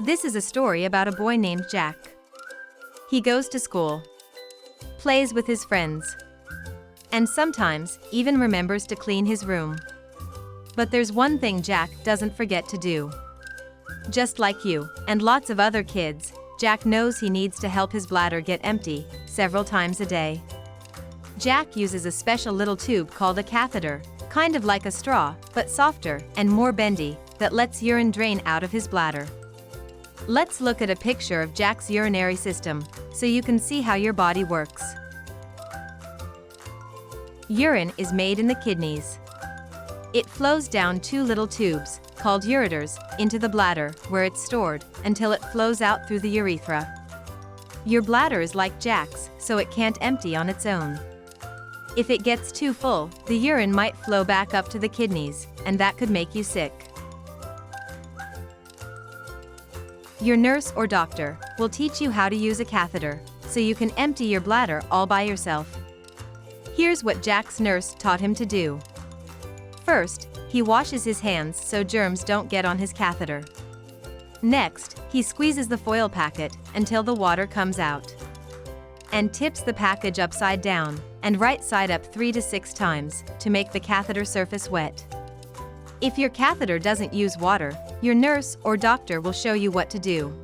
This is a story about a boy named Jack. He goes to school, plays with his friends, and sometimes even remembers to clean his room. But there's one thing Jack doesn't forget to do. Just like you and lots of other kids, Jack knows he needs to help his bladder get empty several times a day. Jack uses a special little tube called a catheter, kind of like a straw, but softer and more bendy, that lets urine drain out of his bladder. Let's look at a picture of Jack's urinary system, so you can see how your body works. Urine is made in the kidneys. It flows down two little tubes, called ureters, into the bladder, where it's stored, until it flows out through the urethra. Your bladder is like Jack's, so it can't empty on its own. If it gets too full, the urine might flow back up to the kidneys, and that could make you sick. Your nurse or doctor will teach you how to use a catheter, so you can empty your bladder all by yourself. Here's what Jack's nurse taught him to do. First, he washes his hands so germs don't get on his catheter. Next, he squeezes the foil packet until the water comes out, and tips the package upside down and right side up 3 to 6 times to make the catheter surface wet. If your catheter doesn't use water, your nurse or doctor will show you what to do.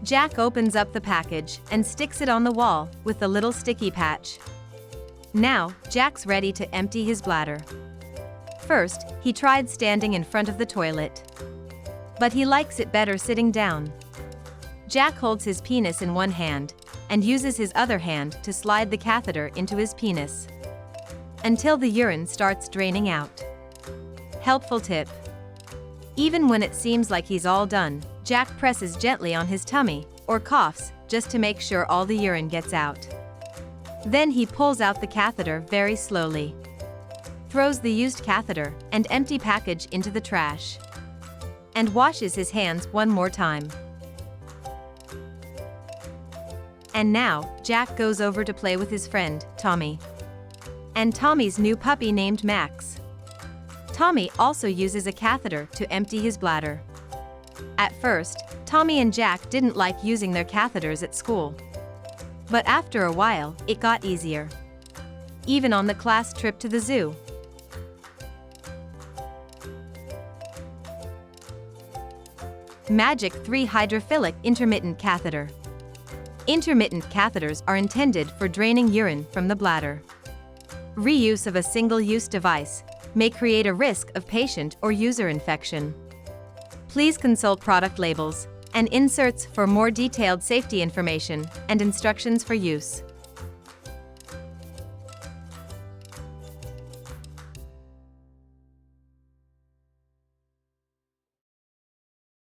Jack opens up the package and sticks it on the wall with the little sticky patch. Now, Jack's ready to empty his bladder. First, he tried standing in front of the toilet, but he likes it better sitting down. Jack holds his penis in one hand and uses his other hand to slide the catheter into his penis until the urine starts draining out. Helpful tip. Even when it seems like he's all done, Jack presses gently on his tummy or coughs just to make sure all the urine gets out. Then he pulls out the catheter very slowly, throws the used catheter and empty package into the trash, and washes his hands one more time. And now, Jack goes over to play with his friend, Tommy, and Tommy's new puppy named Max. Tommy also uses a catheter to empty his bladder. At first, Tommy and Jack didn't like using their catheters at school, but after a while, it got easier, even on the class trip to the zoo. Magic 3 Hydrophilic Intermittent Catheter. Intermittent catheters are intended for draining urine from the bladder. Reuse of a single-use device may create a risk of patient or user infection. Please consult product labels and inserts for more detailed safety information and instructions for use.